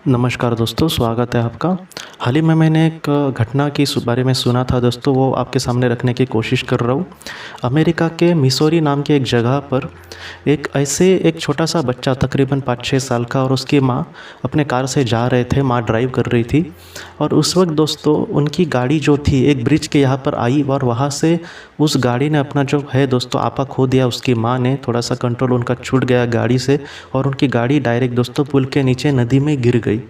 नमस्कार दोस्तों, स्वागत है आपका। हाल ही में मैंने एक घटना की बारे में सुना था दोस्तों, वो आपके सामने रखने की कोशिश कर रहा हूँ। अमेरिका के मिसौरी नाम की एक जगह पर एक छोटा सा बच्चा तकरीबन 5-6 साल का और उसकी माँ अपने कार से जा रहे थे। माँ ड्राइव कर रही थी और उस वक्त दोस्तों उनकी गाड़ी जो थी एक ब्रिज के यहाँ पर आई और वहाँ से उस गाड़ी ने अपना जो है दोस्तों आपा खो दिया। उसकी माँ ने थोड़ा सा कंट्रोल उनका छूट गया गाड़ी से और उनकी गाड़ी डायरेक्ट दोस्तों पुल के नीचे नदी में गिर गई।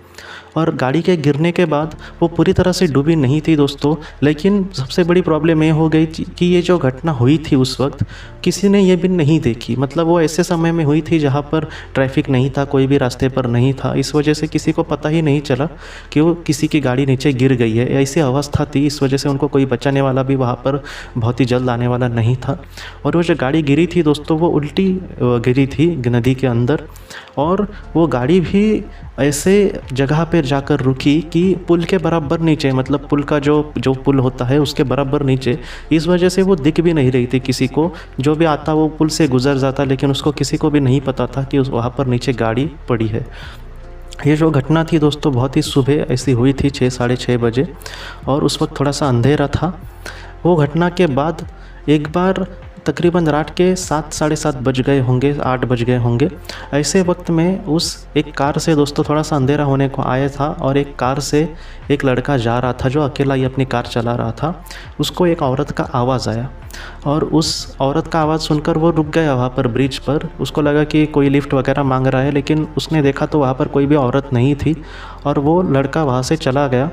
और गाड़ी के गिरने के बाद वो पूरी तरह से डूबी नहीं थी दोस्तों, लेकिन सबसे बड़ी प्रॉब्लम ये हो गई कि ये जो घटना हुई थी उस वक्त किसी ने ये भी नहीं देखी। मतलब वो ऐसे समय में हुई थी जहाँ पर ट्रैफिक नहीं था, कोई भी रास्ते पर नहीं था, इस वजह से किसी को पता ही नहीं चला कि वो किसी की गाड़ी नीचे गिर गई है। ऐसी अवस्था थी, इस वजह से उनको कोई बचाने वाला भी वहाँ पर बहुत ही जल्द आने वाला नहीं था। और वो जो गाड़ी गिरी थी दोस्तों वो उल्टी गिरी थी नदी के अंदर, और वो गाड़ी भी ऐसे जगह पर जाकर रुकी कि पुल के बराबर नीचे, मतलब पुल का जो पुल होता है उसके बराबर नीचे। इस वजह से वो दिख भी नहीं रही थी किसी को, जो भी आता वो पुल से गुजर जाता, लेकिन उसको किसी को भी नहीं पता था कि वहाँ पर नीचे गाड़ी पड़ी है। ये जो घटना थी दोस्तों बहुत ही सुबह ऐसी हुई थी, 6-6:30 बजे, और उस वक्त थोड़ा सा अंधेरा था। वो घटना के बाद एक बार तकरीबन रात के 7-7:30 बज गए होंगे, 8 बज गए होंगे। ऐसे वक्त में उस एक कार से दोस्तों थोड़ा सा अंधेरा होने को आया था और एक कार से एक लड़का जा रहा था जो अकेला ही अपनी कार चला रहा था। उसको एक औरत का आवाज़ आया और उस औरत का आवाज़ सुनकर वो रुक गया वहाँ पर ब्रिज पर। उसको लगा कि कोई लिफ्ट वगैरह मांग रहा है, लेकिन उसने देखा तो वहाँ पर कोई भी औरत नहीं थी और वो लड़का वहाँ से चला गया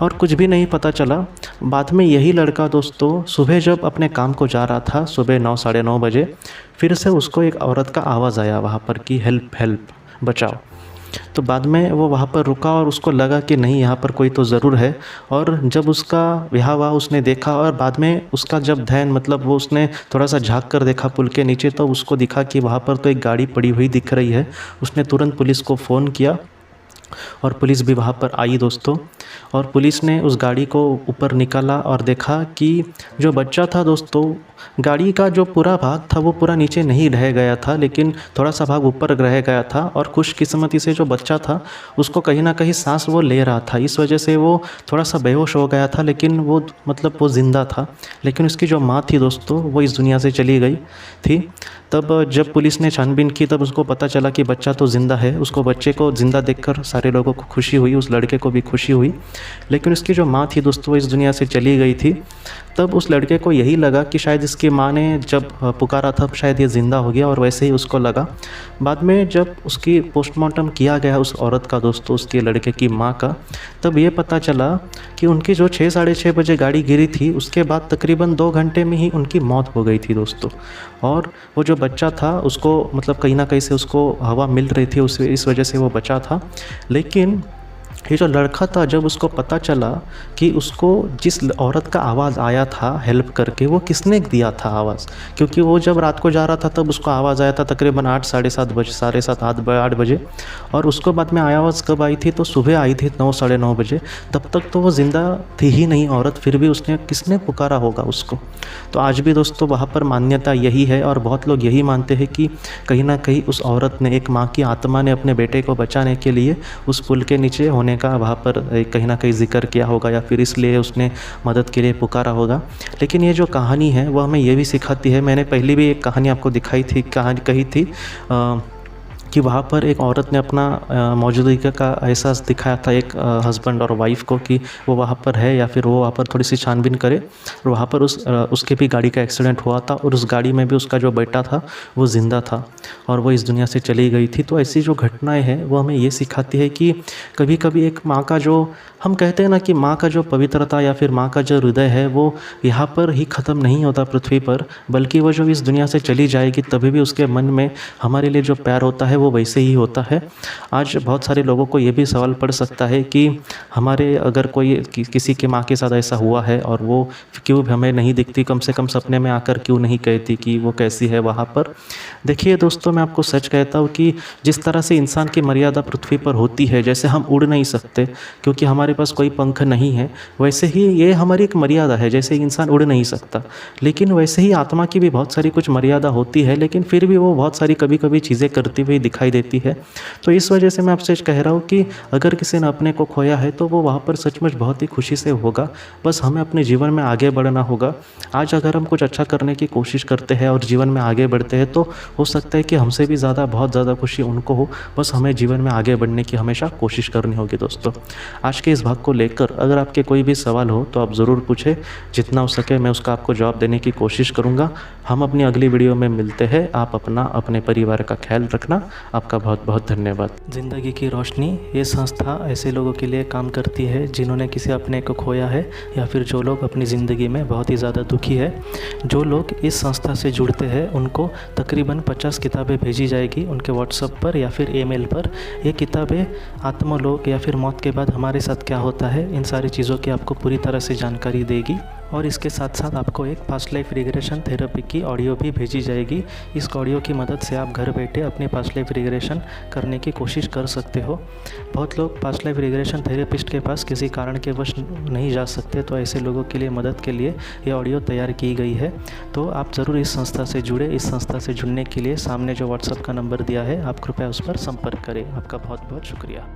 और कुछ भी नहीं पता चला। बाद में यही लड़का दोस्तों सुबह जब अपने काम को जा रहा था, सुबह 9-9:30 बजे, फिर से उसको एक औरत का आवाज़ आया वहाँ पर कि हेल्प हेल्प, बचाओ। तो बाद में वो वहाँ पर रुका और उसको लगा कि नहीं, यहाँ पर कोई तो ज़रूर है। और जब उसका ब्याह हुआ उसने देखा और बाद में उसका जब ध्यान, मतलब वो उसने थोड़ा सा झांक कर देखा पुल के नीचे, तो उसको दिखा कि वहाँ पर तो एक गाड़ी पड़ी हुई दिख रही है। उसने तुरंत पुलिस को फ़ोन किया और पुलिस भी वहाँ पर आई दोस्तों, और पुलिस ने उस गाड़ी को ऊपर निकाला और देखा कि जो बच्चा था दोस्तों, गाड़ी का जो पूरा भाग था वो पूरा नीचे नहीं रह गया था, लेकिन थोड़ा सा भाग ऊपर रह गया था। और खुशकिस्मती से जो बच्चा था उसको कहीं ना कहीं सांस वो ले रहा था, इस वजह से वो थोड़ा सा बेहोश हो गया था, लेकिन वो मतलब वो ज़िंदा था। लेकिन उसकी जो माँ थी दोस्तों वो इस दुनिया से चली गई थी। तब जब पुलिस ने छानबीन की तब उसको पता चला कि बच्चा तो ज़िंदा है। उसको बच्चे को ज़िंदा देखकर सारे लोगों को खुशी हुई, उस लड़के को भी खुशी हुई, लेकिन उसकी जो माँ थी दोस्तों वो इस दुनिया से चली गई थी। तब उस लड़के को यही लगा कि शायद इसकी माँ ने जब पुकारा था शायद ये ज़िंदा हो गया, और वैसे ही उसको लगा। बाद में जब उसकी पोस्टमार्टम किया गया उस औरत का दोस्तों, उसके लड़के की माँ का, तब ये पता चला कि उनकी जो 6-6:30 बजे गाड़ी गिरी थी उसके बाद तकरीबन 2 घंटे में ही उनकी मौत हो गई थी दोस्तों। और वो जो बच्चा था उसको मतलब कहीं ना कहीं से उसको हवा मिल रही थी, उस इस वजह से वो बचा था। लेकिन ये जो लड़का था, जब उसको पता चला कि उसको जिस औरत का आवाज़ आया था हेल्प करके, वो किसने दिया था आवाज़, क्योंकि वो जब रात को जा रहा था तब उसको आवाज़ आया था तकरीबन 8-7:30 बजे, 7:30-8 बजे, और उसको बाद में आवाज़ कब आई थी, तो सुबह आई थी 9-9:30 बजे। तब तक तो वो ज़िंदा थी ही नहीं औरत, फिर भी उसने किसने पुकारा होगा उसको। तो आज भी दोस्तों वहाँ पर मान्यता यही है और बहुत लोग यही मानते हैं कि कहीं ना कहीं उस औरत ने, एक माँ की आत्मा ने अपने बेटे को बचाने के लिए उस पुल के नीचे होने का वहाँ पर कहीं ना कहीं जिक्र किया होगा, या फिर इसलिए उसने मदद के लिए पुकारा होगा। लेकिन ये जो कहानी है वो हमें ये भी सिखाती है, मैंने पहले भी एक कहानी आपको दिखाई थी, कहानी कही थी कि वहाँ पर एक औरत ने अपना मौजूदगी का एहसास दिखाया था एक हस्बैंड और वाइफ को कि वो वहाँ पर है या फिर वो वहाँ पर थोड़ी सी छानबीन करे। और वहाँ पर उसके भी गाड़ी का एक्सीडेंट हुआ था और उस गाड़ी में भी उसका जो बेटा था वो ज़िंदा था और वो इस दुनिया से चली गई थी। तो ऐसी जो घटनाएं हैं वो हमें ये सिखाती है कि कभी कभी एक माँ का जो, हम कहते हैं ना कि माँ का जो पवित्रता या फिर माँ का जो हृदय है वो यहाँ पर ही ख़त्म नहीं होता पृथ्वी पर, बल्कि वो जो इस दुनिया से चली जाएगी तभी भी उसके मन में हमारे लिए जो प्यार होता है वो वैसे ही होता है। आज बहुत सारे लोगों को ये भी सवाल पड़ सकता है कि हमारे अगर किसी की माँ के साथ ऐसा हुआ है और वो क्यों हमें नहीं दिखती, कम से कम सपने में आकर क्यों नहीं कहती कि वो कैसी है वहाँ पर। देखिए दोस्तों, मैं आपको सच कहता हूँ कि जिस तरह से इंसान की मर्यादा पृथ्वी पर होती है, जैसे हम उड़ नहीं सकते क्योंकि हमारे पास कोई पंख नहीं है, वैसे ही ये हमारी एक मर्यादा है, जैसे इंसान उड़ नहीं सकता। लेकिन वैसे ही आत्मा की भी बहुत सारी कुछ मर्यादा होती है, लेकिन फिर भी वो बहुत सारी कभी कभी चीज़ें करती हुई दिखाई देती है। तो इस वजह से मैं आपसे कह रहा हूँ कि अगर किसी ने अपने को खोया है तो वो वहाँ पर सचमुच बहुत ही खुशी से होगा। बस हमें अपने जीवन में आगे बढ़ना होगा। आज अगर हम कुछ अच्छा करने की कोशिश करते हैं और जीवन में आगे बढ़ते हैं तो हो सकता है कि हमसे भी ज़्यादा बहुत ज़्यादा खुशी उनको हो। बस हमें जीवन में आगे बढ़ने की हमेशा कोशिश करनी होगी दोस्तों। आज के इस भाग को लेकर अगर आपके कोई भी सवाल हो तो आप ज़रूर पूछें। जितना हो सके मैं उसका आपको जवाब देने की कोशिश करूँगा। हम अपनी अगली वीडियो में मिलते हैं। आप अपना अपने परिवार का ख्याल रखना। आपका बहुत बहुत धन्यवाद। ज़िंदगी की रोशनी ये संस्था ऐसे लोगों के लिए काम करती है जिन्होंने किसी अपने को खोया है या फिर जो लोग अपनी ज़िंदगी में बहुत ही ज़्यादा दुखी है। जो लोग इस संस्था से जुड़ते हैं उनको तकरीबन 50 किताबें भेजी जाएगी उनके व्हाट्सएप पर या फिर ईमेल पर। ये किताबें आत्मलोक या फिर मौत के बाद हमारे साथ क्या होता है इन सारी चीज़ों की आपको पूरी तरह से जानकारी देगी। और इसके साथ साथ आपको एक पास्ट लाइफ रिग्रेशन थेरेपी की ऑडियो भी भेजी जाएगी। इस ऑडियो की मदद से आप घर बैठे अपनी पास्ट लाइफ रिग्रेशन करने की कोशिश कर सकते हो। बहुत लोग पास्ट लाइफ रिग्रेशन थेरेपिस्ट के पास किसी कारण के वश नहीं जा सकते, तो ऐसे लोगों के लिए मदद के लिए ये ऑडियो तैयार की गई है। तो आप ज़रूर इस संस्था से जुड़े। इस संस्था से जुड़ने के लिए सामने जो व्हाट्सएप का नंबर दिया है आप कृपया उस पर संपर्क करें। आपका बहुत बहुत शुक्रिया।